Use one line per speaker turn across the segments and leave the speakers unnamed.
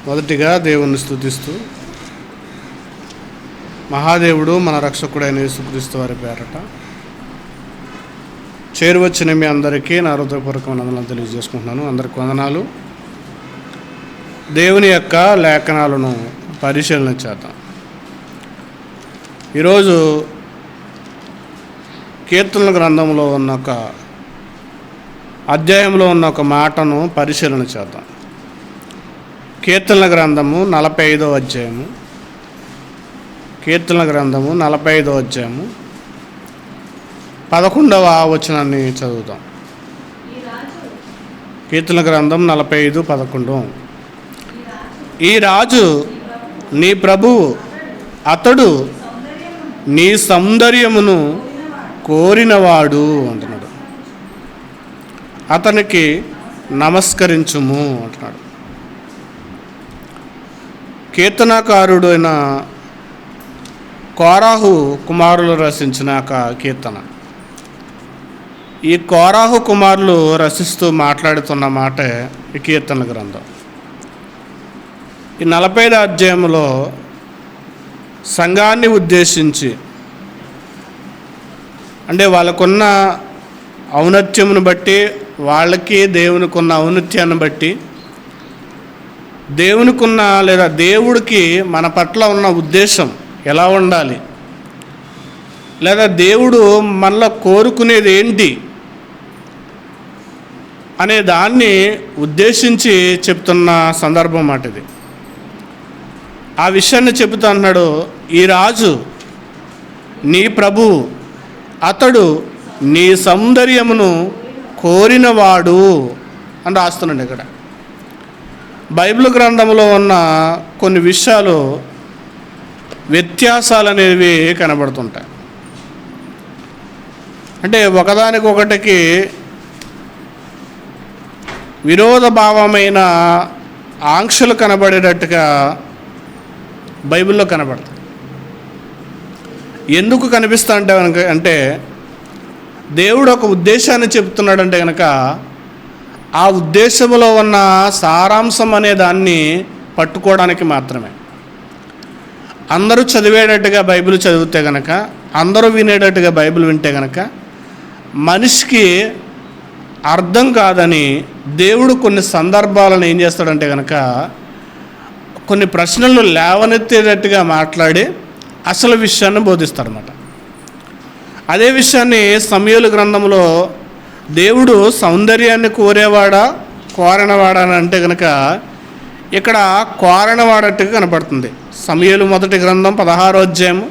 మొదటిగా దేవుణ్ణి స్తుతిస్తూ మహాదేవుడు మన రక్షకుడైన యేసుక్రీస్తు వారి పేరట చేరువచ్చిన మీ అందరికీ నా హృదయపూర్వక వందనాలు తెలియజేసుకుంటున్నాను. అందరికి వందనాలు. దేవుని యొక్క లేఖనాలను పరిశీలన చేద్దాం. ఈరోజు కీర్తనల గ్రంథంలో ఉన్న ఒక అధ్యాయంలో ఉన్న ఒక మాటను పరిశీలన చేద్దాం. కీర్తనల గ్రంథము 45వ అధ్యాయము. కీర్తనల గ్రంథము 45వ అధ్యాయము 11వ వచనాన్ని చదువుతాం. కీర్తనల గ్రంథం 45:11. ఈ రాజు నీ ప్రభువు, అతడు నీ సౌందర్యమును కోరినవాడు అంటున్నాడు. అతనికి నమస్కరించుము అంటున్నాడు. కీర్తనాకారుడు అయిన కోరాహు కుమారులు రచించిన కీర్తన. ఈ కోరాహు కుమారులు రచిస్తూ మాట్లాడుతున్న మాటే ఈ కీర్తనల గ్రంథం. ఈ 45వ అధ్యాయంలో సంఘాన్ని ఉద్దేశించి, అంటే వాళ్ళకున్న ఔన్నత్యమును బట్టి, వాళ్ళకి దేవునికి ఉన్న ఔన్నత్యాన్ని బట్టి, దేవునికున్న లేదా దేవుడికి మన పట్ల ఉన్న ఉద్దేశం ఎలా ఉండాలి, లేదా దేవుడు మనలో కోరుకునేది ఏంటి అనే దాన్ని ఉద్దేశించి చెప్తున్న సందర్భం మాట ఇది. ఆ విషయాన్ని చెబుతా అన్నాడు. ఈ రాజు నీ ప్రభువు, అతడు నీ సౌందర్యమును కోరినవాడు అని రాస్తున్నాడు. ఇక్కడ బైబిల్ గ్రంథంలో ఉన్న కొన్ని విషయాలు వ్యత్యాసాలు అనేవి కనబడుతుంటాయి. అంటే ఒకదానికొకటికి విరోధ భావమైన ఆంక్షలు కనబడేటట్టుగా బైబిల్లో కనబడుతుంది. ఎందుకు కనిపిస్తా అంటే దేవుడు ఒక ఉద్దేశాన్ని చెప్తున్నాడంటే కనుక ఆ ఉద్దేశంలో ఉన్న సారాంశం అనే దాన్ని పట్టుకోవడానికి మాత్రమే. అందరూ చదివేటట్టుగా బైబిల్ చదివితే కనుక, అందరూ వినేటట్టుగా బైబిల్ వింటే కనుక మనిషికి అర్థం కాదని దేవుడు కొన్ని సందర్భాలను ఏం చేస్తాడంటే కనుక కొన్ని ప్రశ్నలు లేవనెత్తేటట్టుగా మాట్లాడి అసలు విషయాన్ని బోధిస్తాడనమాట. అదే విషయాన్ని సమూయేలు గ్రంథంలో దేవుడు సౌందర్యాన్ని కోరినవాడా అని అంటే కనుక ఇక్కడ కోరినవాడట్టుగా కనపడుతుంది. సమూయేలు మొదటి గ్రంథం 16వ అధ్యాయము.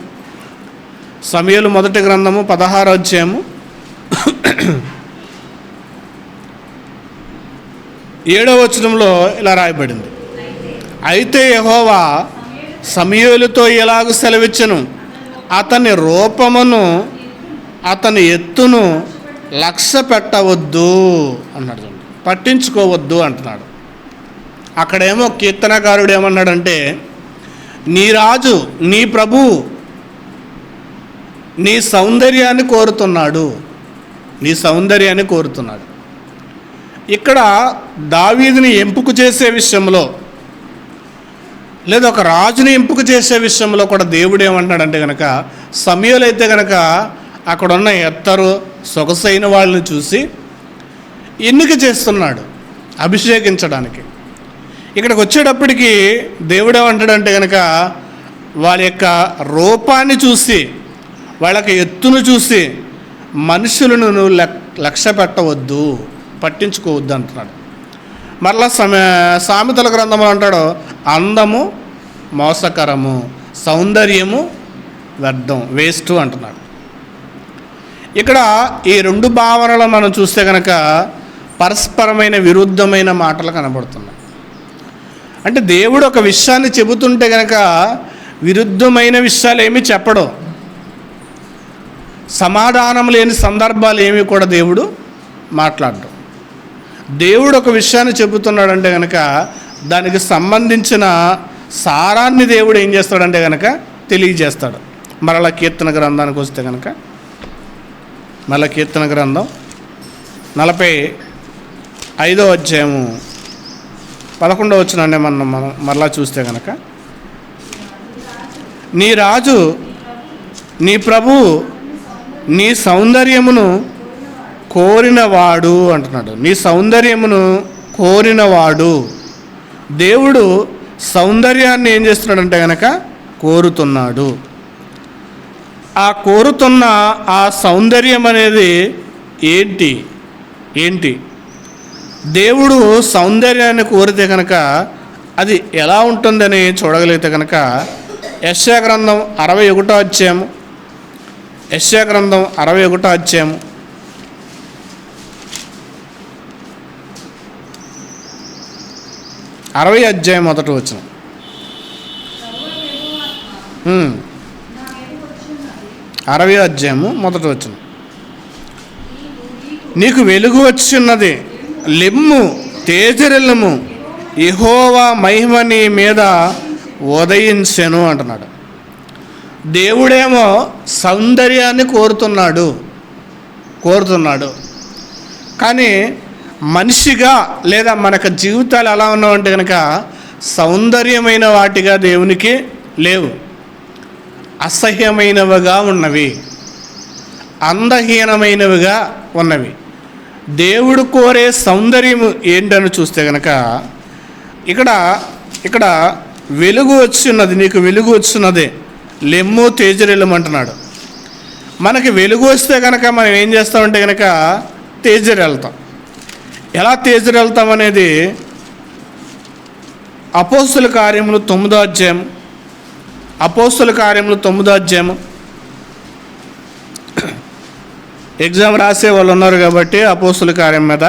సమూయేలు మొదటి గ్రంథము 16వ అధ్యాయము 7వ వచనంలో ఇలా రాయబడింది. అయితే యెహోవా సమూయేలుతో ఇలాగ సెలవిచ్చెను, అతని రూపమును అతని ఎత్తును లక్ష్య పెట్టవద్దు అన్నాడు. పట్టించుకోవద్దు అంటున్నాడు. అక్కడేమో కీర్తనకారుడు ఏమన్నాడంటే, నీ రాజు నీ ప్రభువు నీ సౌందర్యాన్ని కోరుతున్నాడు, నీ సౌందర్యాన్ని కోరుతున్నాడు. ఇక్కడ దావీదుని ఎంపిక చేసే విషయంలో, లేదా ఒక రాజుని ఎంపిక చేసే విషయంలో కూడా దేవుడు ఏమంటున్నాడంటే కనుక, సమూయేలు అయితే కనుక అక్కడున్న ఎత్తరు సొగసైన వాళ్ళని చూసి ఎన్నిక చేస్తున్నాడు అభిషేకించడానికి. ఇక్కడికి వచ్చేటప్పటికి దేవుడు ఏమంటాడంటే కనుక వాళ్ళ యొక్క రూపాన్ని చూసి, వాళ్ళకి ఎత్తును చూసి మనుషులను నువ్వు లక్ష్య పెట్టవద్దు, పట్టించుకోవద్దు అంటున్నాడు. మరలా సామెతల గ్రంథంలో అంటాడు, అందము మోసకరము, సౌందర్యము వ్యర్థం, వేస్ట్ అంటున్నాడు. ఇక్కడ ఈ రెండు భావనలు మనం చూస్తే కనుక పరస్పరమైన విరుద్ధమైన మాటలు కనబడుతున్నాయి. అంటే దేవుడు ఒక విషయాన్ని చెబుతుంటే కనుక విరుద్ధమైన విషయాలు ఏమీ చెప్పడం, సమాధానం లేని సందర్భాలు ఏమీ కూడా దేవుడు మాట్లాడడం. దేవుడు ఒక విషయాన్ని చెబుతున్నాడంటే కనుక దానికి సంబంధించిన సారాన్ని దేవుడు ఏం చేస్తాడంటే కనుక తెలియజేస్తాడు. మరలా కీర్తన గ్రంథానికి వస్తే కనుక, మళ్ళీ కీర్తన గ్రంథం 45వ అధ్యాయము 11వ వచనాన్ని మనం మరలా చూస్తే కనుక, నీ రాజు నీ ప్రభువు నీ సౌందర్యమును కోరినవాడు అంటున్నాడు. నీ సౌందర్యమును కోరినవాడు. దేవుడు సౌందర్యాన్ని ఏం చేస్తున్నాడంటే కనుక కోరుతున్నాడు. ఆ కోరుతున్న ఆ సౌందర్యం అనేది ఏంటి? దేవుడు సౌందర్యాన్ని కోరితే కనుక అది ఎలా ఉంటుందని చూడగలిగితే కనుక యెషయా గ్రంథం 61వ అధ్యాయము, యెషయా గ్రంథం 61వ అధ్యాయము 60వ అధ్యాయం 1వ వచనం. 60వ అధ్యాయము 1వ వచనం. నీకు వెలుగు వచ్చిన్నది, లెమ్ము తేజరిల్లము, యెహోవా మహిమ నీ మీద ఉదయించెను అంటున్నాడు. దేవుడేమో సౌందర్యాన్ని కోరుతున్నాడు. కానీ మనిషిగా లేదా మనకు జీవితాలు ఎలా ఉన్నామంటే కనుక సౌందర్యమైన వాటిగా దేవునికి లేవు, అసహ్యమైనవిగా ఉన్నవి, అందహీనమైనవిగా ఉన్నవి. దేవుడు కోరే సౌందర్యం ఏంటని చూస్తే కనుక ఇక్కడ వెలుగు వచ్చిన్నది, నీకు వెలుగు వచ్చినదే, లెమ్ము తేజరిల్లము అంటున్నాడు. మనకి వెలుగు వస్తే కనుక మనం ఏం చేస్తామంటే కనుక తేజరెళ్తాం. ఎలా తేజరెళ్తాం అనేది అపోస్తుల కార్యములు 9వ అధ్యాయం, అపోస్తుల కార్యములు 9వ అధ్యాయము. ఎగ్జామ్ రాసే వాళ్ళు ఉన్నారు కాబట్టి అపోస్తుల కార్యం మీద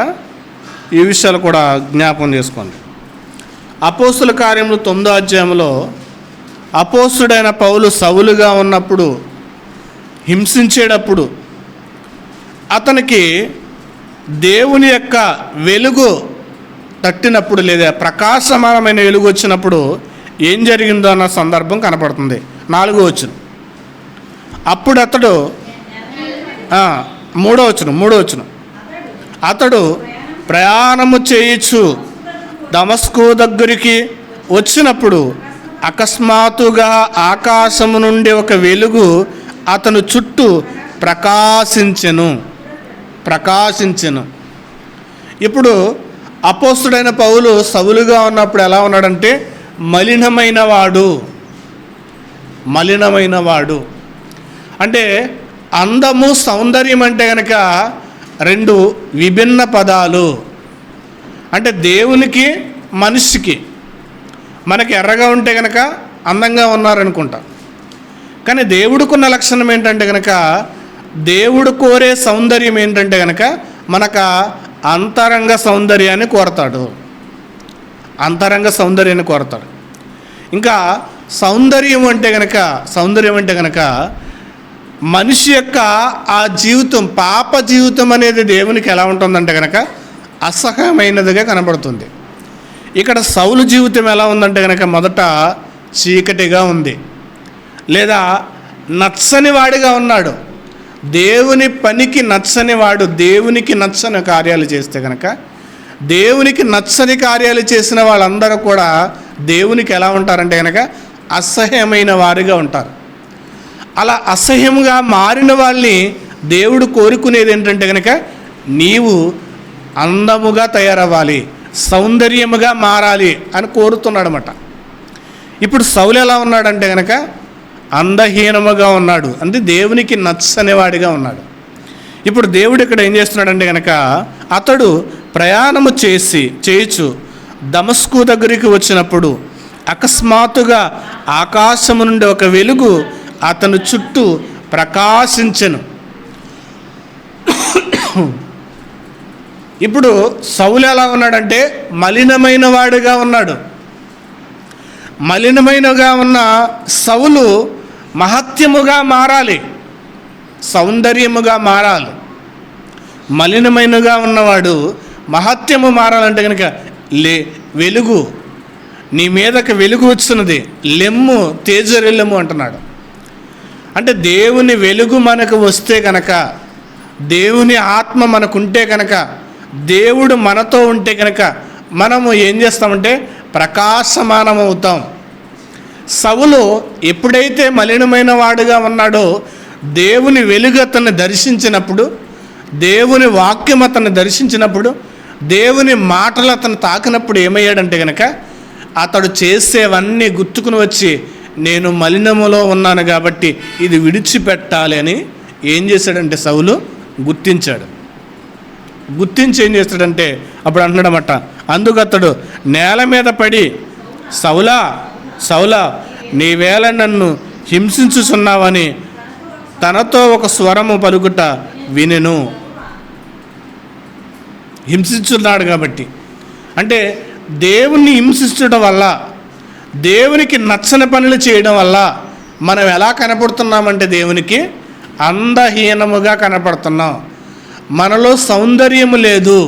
ఈ విషయాలు కూడా జ్ఞాపకం చేసుకోండి. అపోస్తుల కార్యములు 9వ అధ్యాయంలో అపోస్తుడైన పౌలు సౌలుగా ఉన్నప్పుడు, హింసించేటప్పుడు అతనికి దేవుని యొక్క వెలుగు తట్టినప్పుడు లేదా ప్రకాశమానమైన వెలుగు వచ్చినప్పుడు ఏం జరిగిందో అన్న సందర్భం కనపడుతుంది. 4వ వచనం. అప్పుడు అతడు 3వ వచనం. అతడు ప్రయాణము చేయుచు దమస్కు దగ్గరికి వచ్చినప్పుడు అకస్మాత్తుగా ఆకాశము నుండి ఒక వెలుగు అతను చుట్టూ ప్రకాశించెను. ఇప్పుడు అపోస్తుడైన పౌలు సౌలుగా ఉన్నప్పుడు ఎలా ఉన్నాడంటే మలినమైన వాడు. అంటే అందము సౌందర్యం అంటే కనుక 2 విభిన్న పదాలు. అంటే దేవునికి మనిషికి, మనకి ఎర్రగా ఉంటే కనుక అందంగా ఉన్నారనుకుంటా. కానీ దేవుడికున్న లక్షణం ఏంటంటే కనుక దేవుడు కోరే సౌందర్యం ఏంటంటే కనుక మనకు అంతరంగ సౌందర్యాన్ని కోరతాడు. ఇంకా సౌందర్యం అంటే కనుక మనిషి యొక్క ఆ జీవితం, పాప జీవితం అనేది దేవునికి ఎలా ఉంటుందంటే కనుక అసహ్యమైనదిగా కనబడుతుంది. ఇక్కడ సౌలు జీవితం ఎలా ఉందంటే కనుక మొదట చీకటిగా ఉంది, లేదా నచ్చని వాడిగా ఉన్నాడు. దేవుని పనికి నచ్చని వాడు, దేవునికి నచ్చని కార్యాలు చేస్తే కనుక, దేవునికి నచ్చని కార్యాలు చేసిన వాళ్ళందరూ కూడా దేవునికి ఎలా ఉంటారంటే కనుక అసహ్యమైన వారిగా ఉంటారు. అలా అసహ్యంగా మారిన వాళ్ళని దేవుడు కోరుకునేది ఏంటంటే కనుక నీవు అందముగా తయారవ్వాలి, సౌందర్యముగా మారాలి అని కోరుతున్నాడనమాట. ఇప్పుడు సౌలు ఎలా ఉన్నాడంటే కనుక అందహీనముగా ఉన్నాడు, అంటే దేవునికి నచ్చని వాడిగా ఉన్నాడు. ఇప్పుడు దేవుడు ఇక్కడ ఏం చేస్తున్నాడంటే కనుక అతడు ప్రయాణము చేయుచు దమస్కు దగ్గరికి వచ్చినప్పుడు అకస్మాత్తుగా ఆకాశము నుండి ఒక వెలుగు అతను చుట్టూ ప్రకాశించెను. ఇప్పుడు సౌలు ఎలా ఉన్నాడంటే మలినమైన వాడిగా ఉన్నాడు. మలినమైనగా ఉన్న సౌలు మహత్యముగా మారాలి, సౌందర్యముగా మారాలి. మలినమైనగా ఉన్నవాడు మహత్యము మారాలంటే కనుక వెలుగు, నీ మీదకి వెలుగు వచ్చినది, లెమ్ము తేజరిల్లము అంటున్నాడు. అంటే దేవుని వెలుగు మనకు వస్తే కనుక, దేవుని ఆత్మ మనకుంటే కనుక, దేవుడు మనతో ఉంటే కనుక మనము ఏం చేస్తామంటే ప్రకాశమానమవుతాం. సౌలు ఎప్పుడైతే మలినమైన వాడుగా ఉన్నాడో దేవుని వెలుగు అతన్ని దర్శించినప్పుడు, దేవుని వాక్యం అతన్ని దర్శించినప్పుడు, దేవుని మాటలు అతను తాకినప్పుడు ఏమయ్యాడంటే కనుక అతడు చేసేవన్నీ గుర్తుకుని వచ్చి నేను మలినములో ఉన్నాను కాబట్టి ఇది విడిచిపెట్టాలి అని ఏం చేశాడంటే సౌలు గుర్తించాడు. గుర్తించి ఏం చేస్తాడంటే అప్పుడు అంటున్నాడన్నమాట, అందుకు అతడు నేల మీద పడి సౌలా సౌలా నీవేళ నన్ను హింసించుచున్నావని తనతో ఒక స్వరము పలుకుట వినెను. హింసించున్నాడు కాబట్టి, అంటే దేవుణ్ణి హింసించడం వల్ల, దేవునికి నచ్చని పనులు చేయడం వల్ల మనం ఎలా కనపడుతున్నామంటే దేవునికి అందహీనముగా కనపడుతున్నాం. మనలో సౌందర్యము లేదు,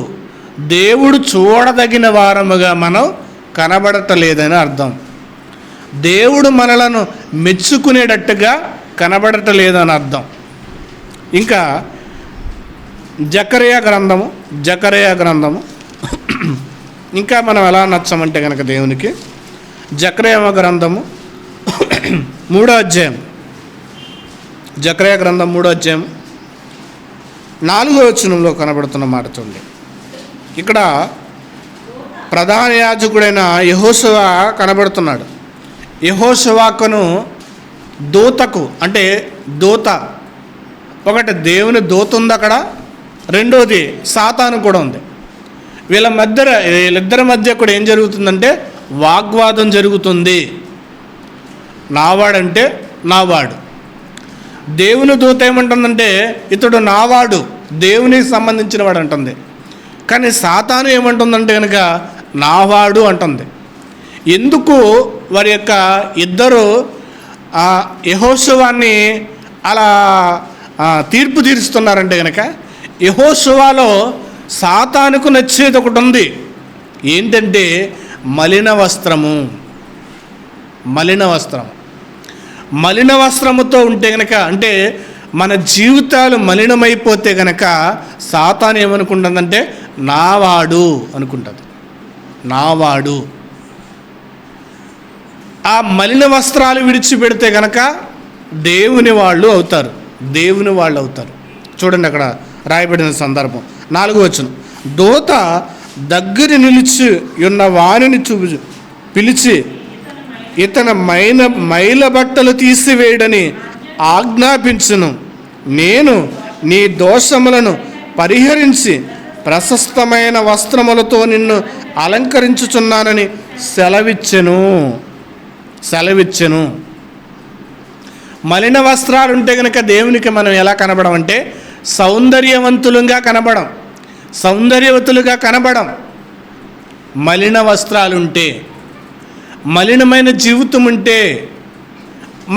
దేవుడు చూడదగిన వారముగా మనం కనబడటలేదని అర్థం. దేవుడు మనలను మెచ్చుకునేటట్టుగా కనబడటలేదని అర్థం. ఇంకా జకరియా గ్రంథము ఇంకా మనం ఎలా నచ్చమంటే కనుక దేవునికి జకరియా గ్రంథము 3వ అధ్యాయం, జకరియా గ్రంథం 3వ అధ్యాయం 4వ వచనంలో కనబడుతున్న మాట చూడండి. ఇక్కడ ప్రధాన యాజకుడైన యెహోషువ కనబడుతున్నాడు. యెహోషువకును దూతకు, అంటే దూత ఒకటి దేవుని దూత ఉంది అక్కడ, రెండోది సాతాను కూడా ఉంది. వీళ్ళిద్దరి మధ్య కూడా ఏం జరుగుతుందంటే వాగ్వాదం జరుగుతుంది. నావాడంటే నావాడు. దేవుని దూత ఏమంటుందంటే ఇతడు నావాడు, దేవునికి సంబంధించిన వాడు అంటుంది. కానీ సాతాను ఏమంటుందంటే కనుక నావాడు అంటుంది. ఎందుకు వారి యొక్క ఇద్దరు యెహోషువాని అలా తీర్పు తీరుస్తున్నారంటే కనుక యెహోషువలో సాతానుకు నచ్చేది ఒకటి ఉంది. ఏంటంటే మలిన వస్త్రముతో ఉంటే కనుక, అంటే మన జీవితాలు మలినమైపోతే కనుక సాతాను ఏమనుకుంటుందంటే నావాడు అనుకుంటుంది. నావాడు. ఆ మలిన వస్త్రాలు విడిచిపెడితే కనుక దేవుని వాళ్ళు అవుతారు. చూడండి అక్కడ రాయబడిన సందర్భం 4వ వచనం. దూత దగ్గర నిలిచి ఉన్న వానిని పిలిచి ఇతని మైల బట్టలు తీసివేయడని ఆజ్ఞాపించును. నేను నీ దోషములను పరిహరించి ప్రశస్తమైన వస్త్రములతో నిన్ను అలంకరించుచున్నానని సెలవిచ్చెను. మలిన వస్త్రాలు ఉంటే కనుక దేవునికి మనం ఎలా కనబడమంటే సౌందర్యవంతులుగా కనబడం. మలిన వస్త్రాలుంటే, మలినమైన జీవితం ఉంటే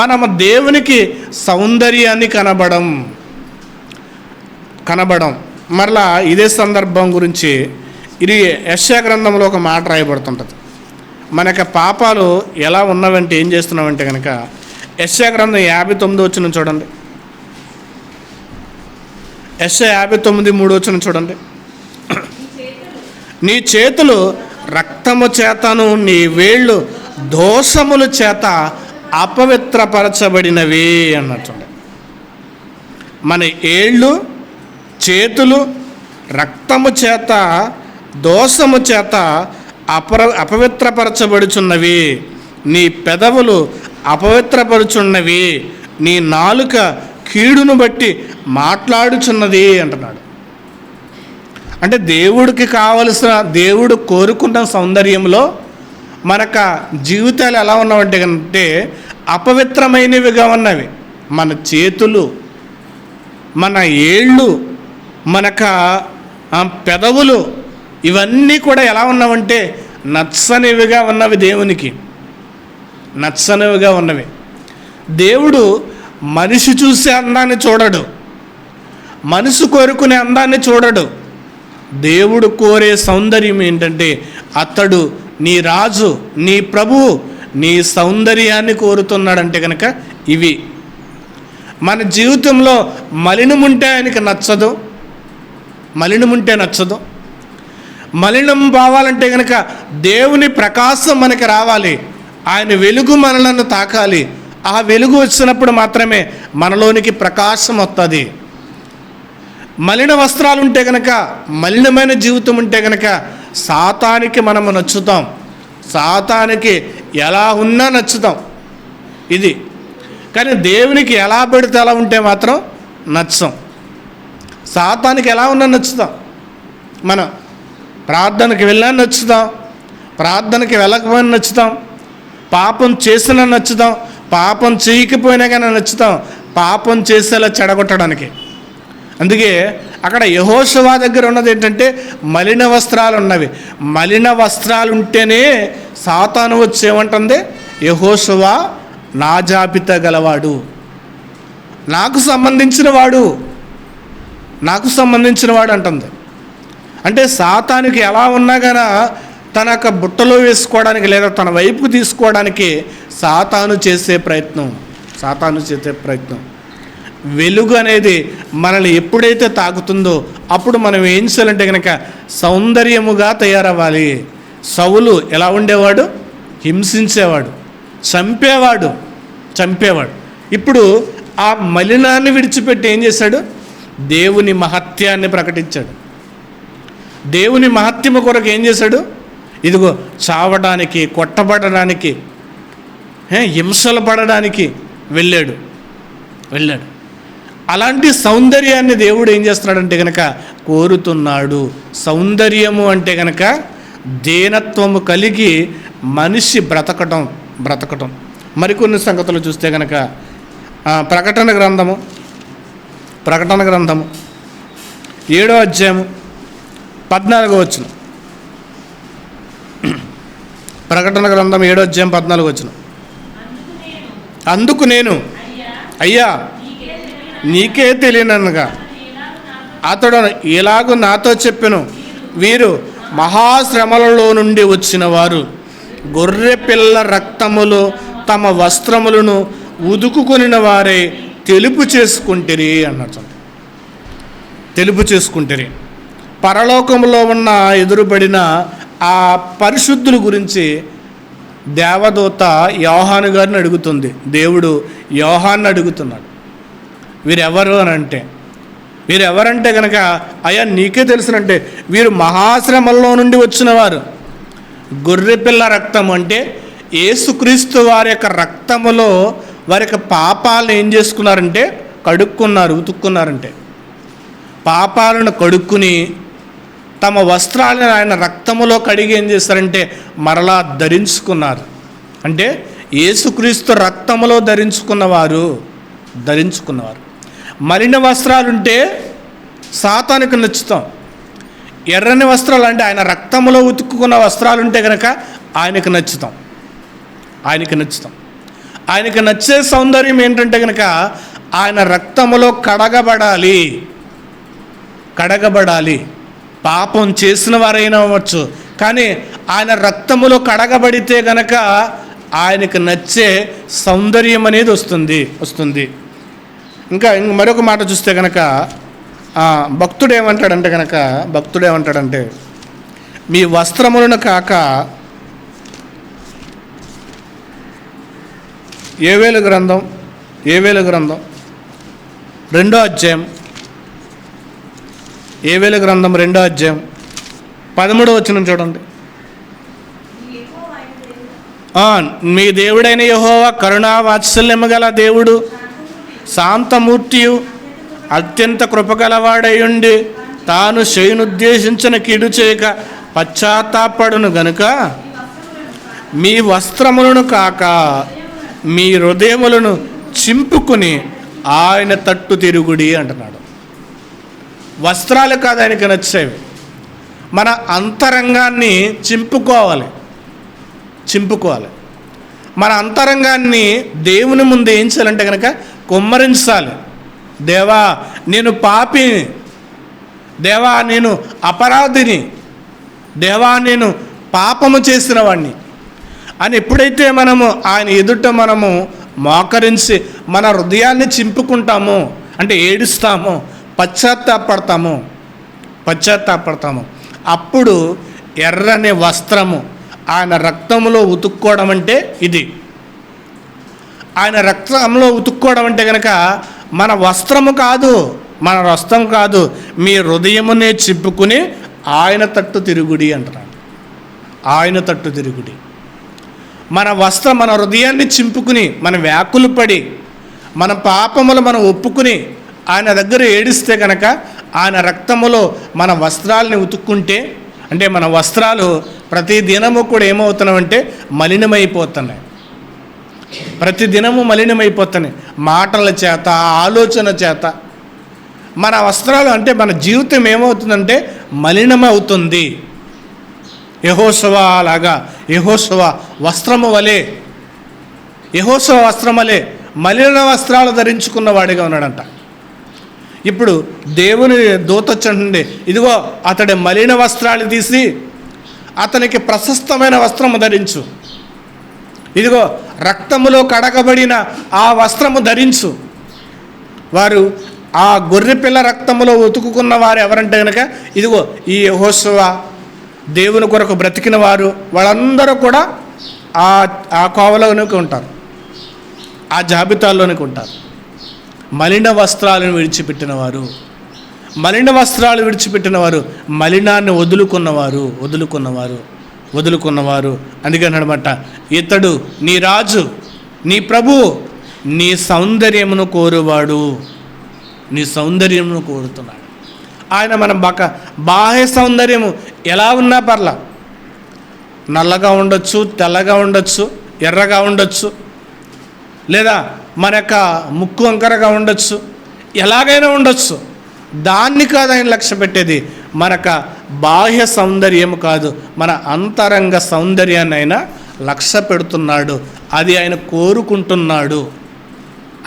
మనము దేవునికి సౌందర్యాన్ని కనబడం. మరలా ఇదే సందర్భం గురించి ఇది యెషయా గ్రంథంలో ఒక మాట రాయబడుతుంటుంది. మనకి పాపాలు ఎలా ఉన్నవంటే ఏం చేస్తున్నామంటే కనుక యెషయా గ్రంథం 59వ వచనం చూడండి. యెషయా 59:3 వచనం చూడండి. నీ చేతులు రక్తము చేతను నీ వేళ్ళు దోషముల చేత అపవిత్రపరచబడినవి అన్నట్టుండే. మన ఏళ్ళు, చేతులు రక్తము చేత దోషము చేత అపవిత్రపరచబడుచున్నవి. నీ పెదవులు అపవిత్రపరుచున్నవి. నీ నాలుక కీడును బట్టి మాట్లాడుచున్నది అంటున్నాడు. అంటే దేవుడికి కావలసిన, దేవుడు కోరుకున్న సౌందర్యంలో మనక జీవితాలు ఎలా ఉన్నామంటే కంటే అపవిత్రమైనవిగా ఉన్నవి. మన చేతులు, మన ఏళ్ళు, మనక పెదవులు, ఇవన్నీ కూడా ఎలా ఉన్నామంటే నచ్చనివిగా ఉన్నవి. దేవునికి నచ్చనివిగా ఉన్నవి. దేవుడు మనిషి చూసే అందాన్ని చూడడు, మనసు కోరుకునే అందాన్ని చూడడు. దేవుడు కోరే సౌందర్యం ఏంటంటే అతడు నీ రాజు, నీ ప్రభువు, నీ సౌందర్యాన్ని కోరుతున్నాడంటే కనుక ఇవి. మన జీవితంలో మలినముంటే ఆయనకి నచ్చదు, మలినం పోవాలంటే కనుక దేవుని ప్రకాశం మనకి రావాలి, ఆయన వెలుగు మనలను తాకాలి. ఆ వెలుగు వచ్చినప్పుడు మాత్రమే మనలోనికి ప్రకాశం వస్తుంది. మలిన వస్త్రాలు ఉంటే కనుక, మలినమైన జీవితం ఉంటే కనుక సాతానికి మనము నచ్చుతాం. సాతానికి ఎలా ఉన్నా నచ్చుతాం ఇది. కానీ దేవునికి ఎలా పెడితే అలా ఉంటే మాత్రం నచ్చం. సాతానికి ఎలా ఉన్నా నచ్చుతాం. మనం ప్రార్థనకి వెళ్ళినా నచ్చుతాం, ప్రార్థనకి వెళ్ళకపోయినా నచ్చుతాం, పాపం చేసినా నచ్చుతాం, పాపం చేయకపోయినా కానీ నచ్చుతాం, పాపం చేసేలా చెడగొట్టడానికి. అందుకే అక్కడ యెహోషువ దగ్గర ఉన్నది ఏంటంటే మలిన వస్త్రాలు ఉన్నవి. మలిన వస్త్రాలు ఉంటేనే సాతాను వచ్చేమంటుంది, యెహోషువ నా జాబితా గలవాడు, నాకు సంబంధించిన వాడు, నాకు సంబంధించిన వాడు అంటుంది. అంటే సాతానికి ఎలా ఉన్నా కానీ తన యొక్క బుట్టలో వేసుకోవడానికి లేదా తన వైపుకు తీసుకోవడానికి సాతాను చేసే ప్రయత్నం. వెలుగు అనేది మనల్ని ఎప్పుడైతే తాకుతుందో అప్పుడు మనం ఏం చేయాలంటే కనుక సౌందర్యముగా తయారవ్వాలి. సౌలు ఎలా ఉండేవాడు? హింసించేవాడు, చంపేవాడు. ఇప్పుడు ఆ మలినాన్ని విడిచిపెట్టి ఏం చేశాడు? దేవుని మహత్యాన్ని ప్రకటించాడు. దేవుని మహత్యము కొరకు ఏం చేశాడు? ఇదిగో చావడానికి, కొట్టబడడానికి, హింసలు పడడానికి వెళ్ళాడు. అలాంటి సౌందర్యాన్ని దేవుడు ఏం చేస్తున్నాడంటే కనుక కోరుతున్నాడు. సౌందర్యము అంటే కనుక దీనత్వము కలిగి మనిషి బ్రతకటం. మరికొన్ని సంగతులు చూస్తే కనుక ప్రకటన గ్రంథము 7వ అధ్యాయము 14వ వచనం. ప్రకటన గ్రంథం 7వ అధ్యాయం 14వ వచనం. అందుకు నేను అయ్యా నీకే తెలియననగా అతడు ఇలాగూ నాతో చెప్పెను, వీరు మహాశ్రమలలో నుండి వచ్చిన వారు గొర్రె పిల్ల రక్తములో తమ వస్త్రములను ఉదుకుకొనిన వారే తెలుపు చేసుకుంటిరి అన్నట్టు. తెలుపు చేసుకుంటిరి. పరలోకంలో ఉన్న ఎదురుబడిన ఆ పరిశుద్ధుల గురించి దేవదూత యోహాను గారిని అడుగుతుంది. దేవుడు యోహాన్ని అడుగుతున్నాడు, వీరెవరంటే కనుక అయ్యా నీకే తెలుసునంటే వీరు మహాశ్రమంలో నుండి వచ్చిన వారు. గొర్రెపిల్ల రక్తం అంటే యేసుక్రీస్తు వారి యొక్క రక్తములో వారి యొక్క పాపాలను ఏం చేసుకున్నారంటే కడుక్కున్నారు, ఉతుక్కున్నారంటే. పాపాలను కడుక్కుని తమ వస్త్రాలను ఆయన రక్తములో కడిగి ఏం చేస్తారంటే మరలా ధరించుకున్నారు. అంటే యేసుక్రీస్తు రక్తములో ధరించుకున్నవారు. మలిన వస్త్రాలుంటే సాతానికి నచ్చుతాం. ఎర్రని వస్త్రాలు అంటే ఆయన రక్తములో ఉతుక్కున్న వస్త్రాలు ఉంటే కనుక ఆయనకు నచ్చుతాం. ఆయనకి నచ్చే సౌందర్యం ఏంటంటే కనుక ఆయన రక్తములో కడగబడాలి. పాపం చేసిన వారైనా అవ్వచ్చు, కానీ ఆయన రక్తములో కడగబడితే గనక ఆయనకు నచ్చే సౌందర్యం అనేది వస్తుంది. ఇంకా మరొక మాట చూస్తే కనుక భక్తుడు ఏమంటాడంటే మీ వస్త్రములను కాక ఏవేలు గ్రంథం 2వ అధ్యాయం 13వ వచనం చూడండి. మీ దేవుడైన యెహోవా కరుణా వాత్సల్యము గల దేవుడు, శాంతమూర్తియు, అత్యంత కృపగలవాడయుండి తాను చేయనుద్దేశించిన కీడు చేయక పశ్చాత్తాపడును గనుక మీ వస్త్రములను కాక మీ హృదయములను చింపుకుని ఆయన తట్టు తిరుగుడి అంటున్నాడు. వస్త్రాలు కాదు ఆయనకి నచ్చేవి, మన అంతరంగాన్ని చింపుకోవాలి. మన అంతరంగాన్ని దేవుని ముందు ఏం చేయాలంటే కనుక కుమ్మరించాలి. దేవా నేను పాపిని, దేవా నేను అపరాధిని, దేవా నేను పాపము చేసిన వాడిని అని ఎప్పుడైతే మనము ఆయన ఎదుట మనము మోకరించి మన హృదయాన్ని చింపుకుంటామో అంటే ఏడుస్తామో, పశ్చాత్తాపడతాము, అప్పుడు ఎర్రని వస్త్రము ఆయన రక్తంలో ఉతుక్కోవడం అంటే ఇది. ఆయన రక్తంలో ఉతుక్కోవడం అంటే కనుక మన వస్త్రము కాదు, మన వస్త్రం కాదు, మీ హృదయమునే చింపుకుని ఆయన తట్టు తిరుగుడి అంటున్నాడు. ఆయన తట్టు తిరుగుడి. మన వస్త్రం మన హృదయాన్ని చింపుకుని, మన వ్యాకులు పడి, మన పాపములు మనం ఒప్పుకుని ఆయన దగ్గర ఏడిస్తే కనుక ఆయన రక్తములో మన వస్త్రాలని ఉతుక్కుంటే, అంటే మన వస్త్రాలు ప్రతి దినము కూడా ఏమవుతున్నామంటే మలినమైపోతున్నాయి. ప్రతి దినము మలినమైపోతున్నాయి. మాటల చేత, ఆలోచన చేత మన వస్త్రాలు, అంటే మన జీవితం ఏమవుతుందంటే మలినమవుతుంది. యెహోషువ లాగా, యెహోషువ వస్త్రము వలె, యెహోషువ వస్త్రం వలె మలిన వస్త్రాలు ధరించుకున్న వాడిగా ఉన్నాడంట. ఇప్పుడు దేవుని దూత వచ్చండి, ఇదిగో అతడి మలిన వస్త్రాలు తీసి అతనికి ప్రశస్తమైన వస్త్రము ధరించు, ఇదిగో రక్తములో కడగబడిన ఆ వస్త్రము ధరించు. వారు ఆ గొర్రెపిల్ల రక్తములో ఉతుకుకున్న వారు ఎవరంటే కనుక ఇదిగో ఈ యెహోషువ, దేవుని కొరకు బ్రతికిన వారు, వాళ్ళందరూ కూడా ఆ కోవలోనికి ఉంటారు, ఆ జాబితాల్లోనికి ఉంటారు. మలిన వస్త్రాలను విడిచిపెట్టినవారు, మలిన వస్త్రాలు విడిచిపెట్టినవారు, మలినాన్ని వదులుకున్నవారు. అందుకనమాట ఇతడు నీ రాజు, నీ ప్రభువు, నీ సౌందర్యమును కోరువాడు, నీ సౌందర్యమును కోరుతున్నాడు. ఆయన మన బాహ్య సౌందర్యము ఎలా ఉన్నా పర్లా, నల్లగా ఉండొచ్చు, తెల్లగా ఉండొచ్చు, ఎర్రగా ఉండొచ్చు, లేదా మన యొక్క ముక్కు వంకరగా ఉండొచ్చు, ఎలాగైనా ఉండొచ్చు. దాన్ని కాదు ఆయన లక్ష్య పెట్టేది. మనక బాహ్య సౌందర్యము కాదు, మన అంతరంగ సౌందర్యాన్ని ఆయన లక్ష్య పెడుతున్నాడు. అది ఆయన కోరుకుంటున్నాడు.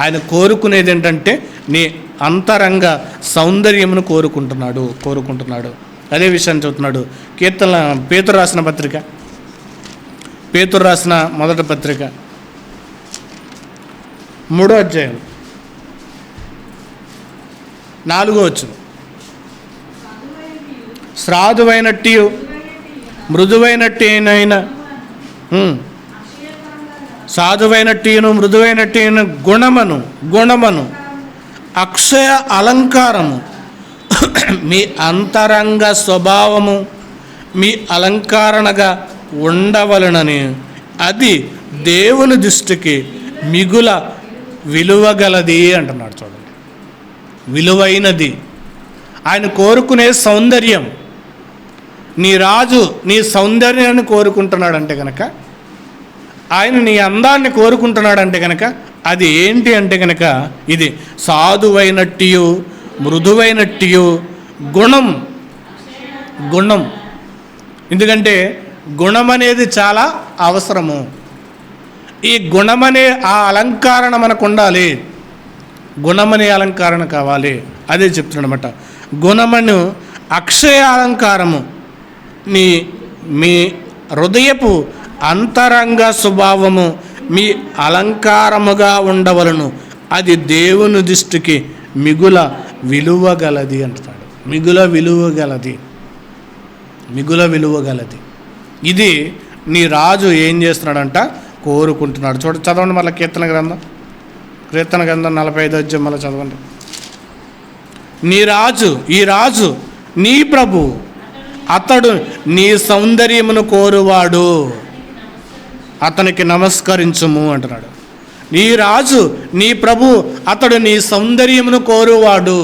ఆయన కోరుకునేది ఏంటంటే నీ అంతరంగ సౌందర్యమును కోరుకుంటున్నాడు. అదే విషయాన్ని చెబుతున్నాడు. పేతురు రాసిన మొదటి పత్రిక 3వ అధ్యాయం 4వ వచనం. శ్రాదువైనట్టు మృదువైనట్టేనైనా మృదువైనట్టేన గుణమను అక్షయ అలంకారము మీ అంతరంగ స్వభావము మీ అలంకరణగా ఉండవలనని, అది దేవుని దృష్టికి మిగుల విలువగలది అంటున్నాడు. చూడండి, విలువైనది. ఆయన కోరుకునే సౌందర్యం. నీ రాజు నీ సౌందర్యాన్ని కోరుకుంటున్నాడంటే కనుక, ఆయన నీ అందాన్ని కోరుకుంటున్నాడంటే కనుక అది ఏంటి అంటే కనుక ఇది సాధువైనట్టు మృదువైనట్టు గుణం. ఎందుకంటే గుణం అనేది చాలా అవసరము. ఈ గుణమనే ఆ అలంకరణ మనకు ఉండాలి. గుణమనే అలంకరణ కావాలి. అదే చెప్తున్నాడు అనమాట. గుణమను అక్షయ అలంకారము మీ హృదయపు అంతరంగ స్వభావము మీ అలంకారముగా ఉండవలను, అది దేవుని దృష్టికి మిగుల విలువగలది అంటున్నాడు. మిగుల విలువగలది. ఇది నీ రాజు ఏం చేస్తున్నాడంట, కోరుకుంటున్నాడు. చదవండి మళ్ళీ కీర్తన గ్రంథం 45 అధ్యాయం మళ్ళీ చదవండి. ఈ రాజు నీ ప్రభు, అతడు నీ సౌందర్యమును కోరువాడు, అతనికి నమస్కరించుము అంటున్నాడు. నీ రాజు నీ ప్రభు, అతడు నీ సౌందర్యమును కోరువాడు.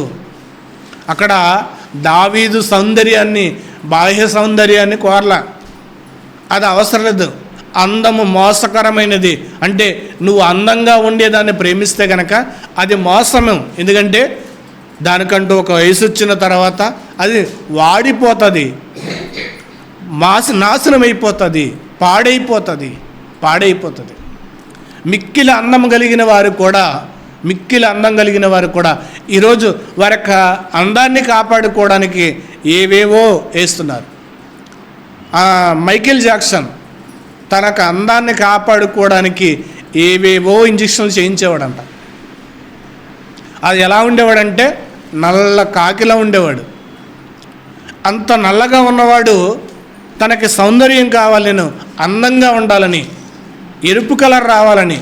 అక్కడ దావీదు సౌందర్యాన్ని, బాహ్య సౌందర్యాన్ని కోరలా. అది అవసరం లేదు. అందము మోసకరమైనది. అంటే నువ్వు అందంగా ఉండేదాన్ని ప్రేమిస్తే కనుక అది మోసము. ఎందుకంటే దానికంటూ ఒక వయసు వచ్చిన తర్వాత అది వాడిపోతుంది, నాశనం అయిపోతుంది, పాడైపోతుంది. మిక్కిలి అందం కలిగిన వారు కూడా ఈరోజు వారి యొక్క అందాన్ని కాపాడుకోవడానికి ఏవేవో వేస్తున్నారు. మైకేల్ జాక్సన్ తనకు అందాన్ని కాపాడుకోవడానికి ఏవేవో ఇంజక్షన్లు చేయించేవాడంట. అది ఎలా ఉండేవాడంటే నల్ల కాకిలా ఉండేవాడు. అంత నల్లగా ఉన్నవాడు తనకి సౌందర్యం కావాలని, అందంగా ఉండాలని, ఎరుపు కలర్ రావాలని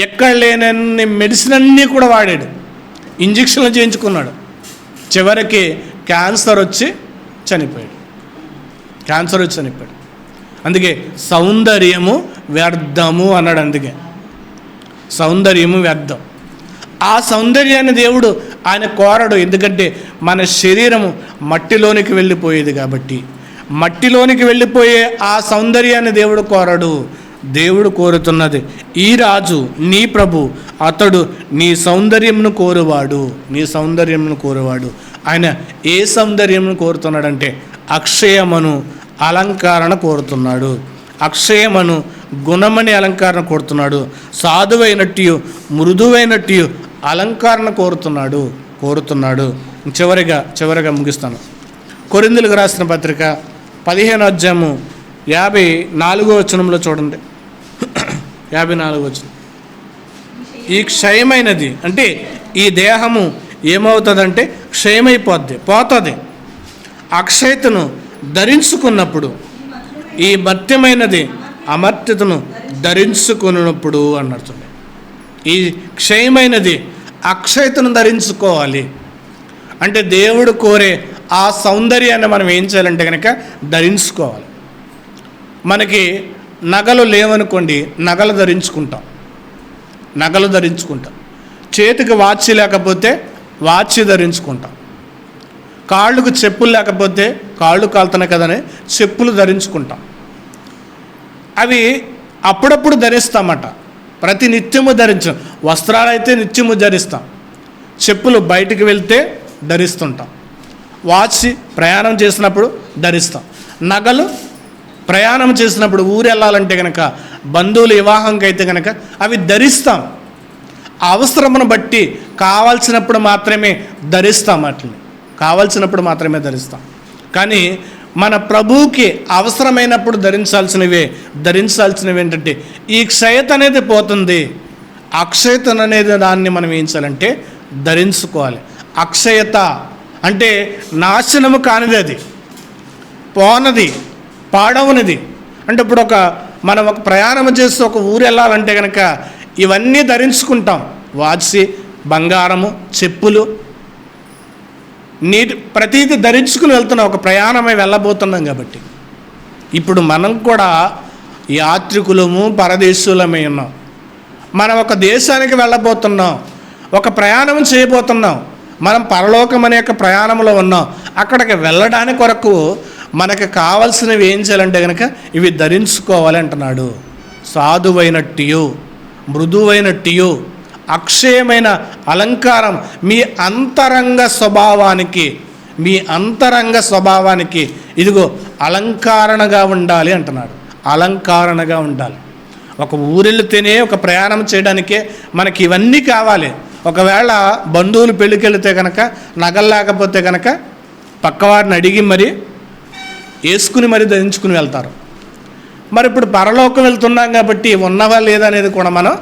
ఎక్కడ లేనన్ని మెడిసిన్ అన్నీ కూడా వాడాడు, ఇంజక్షన్లు చేయించుకున్నాడు. చివరికి క్యాన్సర్ వచ్చి చనిపోయాడు. అందుకే సౌందర్యము వ్యర్థము అన్నాడు. అందుకే సౌందర్యము వ్యర్థం. ఆ సౌందర్యాన్ని దేవుడు ఆయన కోరడు. ఎందుకంటే మన శరీరము మట్టిలోనికి వెళ్ళిపోయేది కాబట్టి, మట్టిలోనికి వెళ్ళిపోయే ఆ సౌందర్యాన్ని దేవుడు కోరడు. దేవుడు కోరుతున్నది, ఈ రాజు నీ ప్రభు, అతడు నీ సౌందర్యంను కోరువాడు. ఆయన ఏ సౌందర్యంను కోరుతున్నాడంటే అక్షయమను అలంకరణ కోరుతున్నాడు. అక్షయమను గుణమని అలంకరణ కోరుతున్నాడు. సాధువైనట్టు మృదువైనట్టు అలంకరణ కోరుతున్నాడు. చివరిగా ముగిస్తాను. కొరింథీయులకు రాసిన పత్రిక 15వ అధ్యాయము 54వ వచనంలో చూడండి. 54వ వచనం. ఈ క్షయమైనది అంటే ఈ దేహము ఏమవుతుందంటే పోతుంది. అక్షయతను ధరించుకున్నప్పుడు, ఈ మర్త్యమైనది అమర్త్యతను ధరించుకున్నప్పుడు అన్నట్టు. ఈ క్షయమైనది అక్షయతను ధరించుకోవాలి అంటే దేవుడు కోరే ఆ సౌందర్యాన్ని మనం ఏం చేయాలంటే కనుక ధరించుకోవాలి. మనకి నగలు లేవనుకోండి, నగలు ధరించుకుంటాం. చేతికి వాచ్ లేకపోతే వాచ్ ధరించుకుంటాం. కాళ్ళకు చెప్పులు లేకపోతే కాళ్ళు కాలుతున్నాయి కదని చెప్పులు ధరించుకుంటాం. అవి అప్పుడప్పుడు ధరిస్తామట, ప్రతి నిత్యము ధరించాం. వస్త్రాలు అయితే నిత్యము ధరిస్తాం, చెప్పులు బయటికి వెళ్తే ధరిస్తుంటాం, వాచ్ ప్రయాణం చేసినప్పుడు ధరిస్తాం, నగలు ప్రయాణం చేసినప్పుడు ఊరు వెళ్ళాలంటే కనుక, బంధువుల వివాహంకి అయితే కనుక అవి ధరిస్తాం. అవసరమును బట్టి కావాల్సినప్పుడు మాత్రమే ధరిస్తాం. కావాల్సినప్పుడు మాత్రమే ధరిస్తాం. కానీ మన ప్రభువుకి అవసరమైనప్పుడు ధరించాల్సినవి ఏంటంటే ఈ క్షయత అనేది పోతుంది. అక్షయత అనేది దాన్ని మనం ఏం చేయాలంటే ధరించుకోవాలి. అక్షయత అంటే నాశనము కానిది, అది పోనది, పాడవనిది. అంటే ఇప్పుడు మనం ఒక ప్రయాణం చేసి ఒక ఊరు వెళ్ళాలంటే కనుక ఇవన్నీ ధరించుకుంటాం. వాచి, బంగారము, చెప్పులు, ప్రతీది ధరించుకుని వెళ్తున్నాం. ఒక ప్రయాణమై వెళ్ళబోతున్నాం కాబట్టి ఇప్పుడు మనం కూడా యాత్రికులము, పరదేశులమై ఉన్నాం. మనం ఒక దేశానికి వెళ్ళబోతున్నాం, ఒక ప్రయాణం చేయబోతున్నాం. మనం పరలోకం అనే ప్రయాణంలో ఉన్నాం. అక్కడికి వెళ్ళడానికి కొరకు మనకు కావాల్సినవి ఏం చేయాలంటే కనుక ఇవి ధరించుకోవాలి అంటున్నాడు. సాధువైనట్టు, మృదువైనట్టు, అక్షయమైన అలంకారం మీ అంతరంగ స్వభావానికి ఇదిగో అలంకరణగా ఉండాలి అంటున్నాడు. అలంకరణగా ఉండాలి. ఒక ఊరెళ్తేనే, ఒక ప్రయాణం చేయడానికే మనకి ఇవన్నీ కావాలి. ఒకవేళ బంధువులు పెళ్ళికి వెళితే కనుక నగలు లేకపోతే కనుక పక్కవారిని అడిగి మరి వేసుకుని మరి ధరించుకుని వెళ్తారు. మరి ఇప్పుడు పరలోకం వెళ్తున్నాం కాబట్టి ఉన్నవా లేదా అనేది కూడా మనం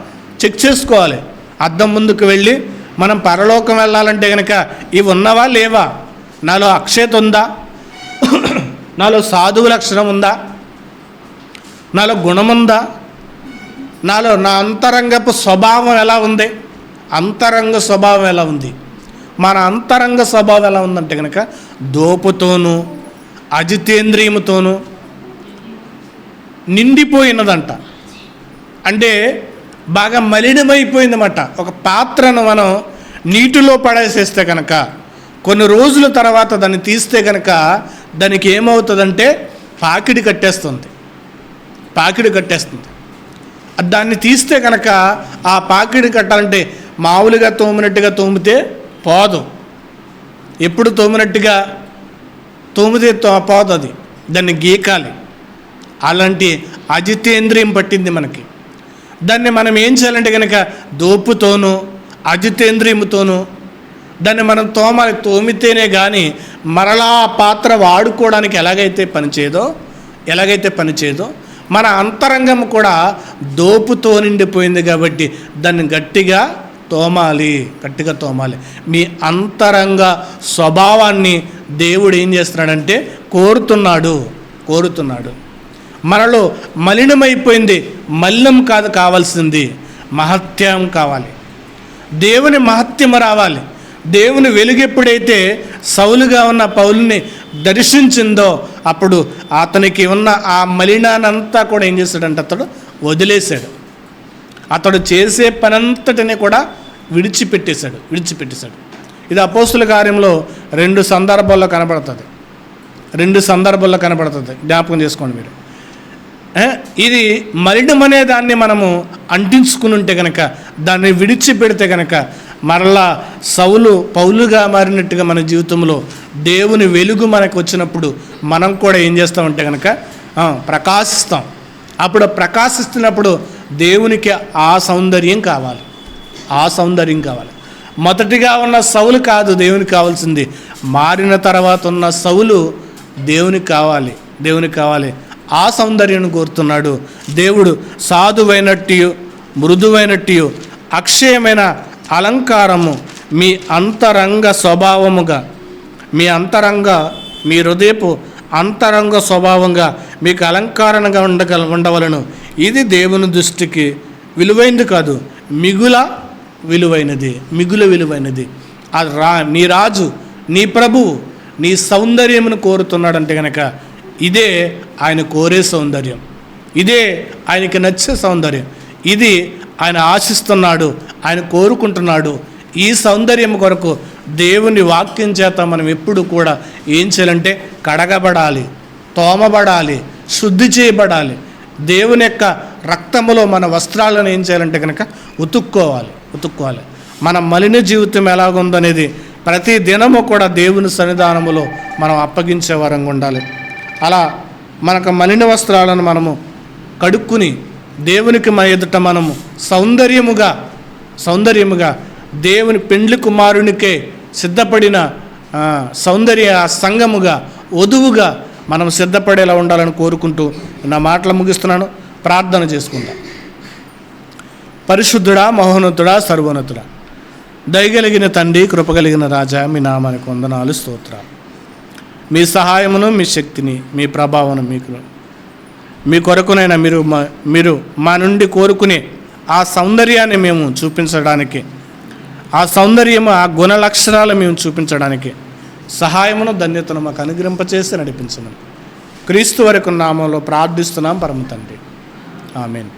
చెక్ చేసుకోవాలి. అద్దం ముందుకు వెళ్ళి మనం పరలోకం వెళ్ళాలంటే కనుక ఇవి ఉన్నవా లేవా, నాలో అక్షయత ఉందా, నాలో సాధువు లక్షణం ఉందా, నాలో గుణం ఉందా, నాలో నా అంతరంగపు స్వభావం ఎలా ఉంది, అంతరంగ స్వభావం ఎలా ఉంది. మన అంతరంగ స్వభావం ఎలా ఉందంటే కనుక దోపుతోనూ అజితేంద్రియముతోనూ నిండిపోయినదంట. అంటే బాగా మలినమైపోయిందన్నమాట. ఒక పాత్రను మనం నీటిలో పడేసేస్తే కనుక కొన్ని రోజుల తర్వాత దాన్ని తీస్తే కనుక దానికి ఏమవుతుందంటే పాకిడి కట్టేస్తుంది. దాన్ని తీస్తే కనుక ఆ పాకిడి కట్టాలంటే మామూలుగా తోమినట్టుగా తోమితే పోదు. ఎప్పుడు తోమినట్టుగా తోమితే పోదు, అది దాన్ని గీకాలి. అలాంటి అజితేంద్రియం పట్టింది మనకి. దాన్ని మనం ఏం చేయాలంటే కనుక దోపుతోనూ అజితేంద్రియముతోనూ దాన్ని మనం తోమాలి. తోమితేనే కానీ మరలా ఆ పాత్ర వాడుకోవడానికి ఎలాగైతే పనిచేయదో మన అంతరంగం కూడా దోపుతో నిండిపోయింది కాబట్టి దాన్ని గట్టిగా తోమాలి. మీ అంతరంగ స్వభావాన్ని దేవుడు ఏం చేస్తున్నాడంటే కోరుతున్నాడు. మనలో మలినమైపోయింది, మలినం కాదు కావాల్సింది, మహత్యం కావాలి. దేవుని మహత్యం రావాలి. దేవుని వెలుగు ఎప్పుడైతే సౌలుగా ఉన్న పౌలుని దర్శించిందో అప్పుడు అతనికి ఉన్న ఆ మలినానంతా కూడా ఏం చేశాడంటే అతడు వదిలేశాడు. అతడు చేసే పనంతటిని కూడా విడిచిపెట్టేశాడు. ఇది అపోస్తుల కార్యంలో 2 సందర్భాల్లో కనబడుతుంది. జ్ఞాపకం చేసుకోండి మీరు. ఇది మలినం అనే దాన్ని మనము అంటించుకుని ఉంటే కనుక, దాన్ని విడిచిపెడితే కనుక మరలా పౌలుగా మారినట్టుగా మన జీవితంలో దేవుని వెలుగు మనకు వచ్చినప్పుడు మనం కూడా ఏం చేస్తామంటే కనుక ప్రకాశిస్తాం. అప్పుడు ప్రకాశిస్తున్నప్పుడు దేవునికి ఆ సౌందర్యం కావాలి. మొదటిగా ఉన్న సౌలు కాదు దేవునికి కావాల్సింది, మారిన తర్వాత ఉన్న సౌలు దేవునికి కావాలి. ఆ సౌందర్యాన్ని కోరుతున్నాడు దేవుడు. సాధువైనట్టు, మృదువైనట్టు, అక్షయమైన అలంకారము మీ అంతరంగ స్వభావముగా, మీ హృదయపు అంతరంగ స్వభావంగా మీకు అలంకారంగా ఉండవలను. ఇది దేవుని దృష్టికి విలువైనది కాదు, మిగుల విలువైనది. నీ రాజు, నీ ప్రభువు నీ సౌందర్యమును కోరుతున్నాడంటే కనుక ఇదే ఆయన కోరే సౌందర్యం, ఇదే ఆయనకి నచ్చే సౌందర్యం, ఇది ఆయన ఆశిస్తున్నాడు, ఆయన కోరుకుంటున్నాడు. ఈ సౌందర్యం కొరకు దేవుని వాక్యం చేత మనం ఎప్పుడు కూడా ఏం చేయాలంటే కడగబడాలి, తోమబడాలి, శుద్ధి చేయబడాలి. దేవుని యొక్క రక్తములో మన వస్త్రాలను ఏం చేయాలంటే కనుక ఉతుక్కోవాలి. మన మలిన జీవితం ఎలాగుందనేది ప్రతి దినము కూడా దేవుని సన్నిధానములో మనం అప్పగించే వరంగా ఉండాలి. అలా మనకు మలిన వస్త్రాలను మనము కడుక్కుని దేవునికి మన ఎదుట మనము సౌందర్యముగా దేవుని పెండ్లి కుమారునికే సిద్ధపడిన సౌందర్య సంఘముగా, వధువుగా మనం సిద్ధపడేలా ఉండాలని కోరుకుంటూ నా మాటలు ముగిస్తున్నాను. ప్రార్థన చేసుకుందాం. పరిశుద్ధుడా, మహోన్నతుడా, సర్వోన్నతుడా, దయగలిగిన తండ్రి, కృపగలిగిన రాజా, మీ నామానికి వందనాలు, స్తోత్రాలు. మీ సహాయమును, మీ శక్తిని, మీ ప్రభావం మీ కొరకునైనా మీరు మా నుండి కోరుకునే ఆ సౌందర్యాన్ని మేము చూపించడానికి, ఆ సౌందర్యము, ఆ గుణ లక్షణాలు మేము చూపించడానికి సహాయమును, ధన్యతను మాకు అనుగ్రహింపచేసి నడిపించమని క్రీస్తు వరకు నామంలో ప్రార్థిస్తున్నాం పరమ తండ్రి. ఆమేన్.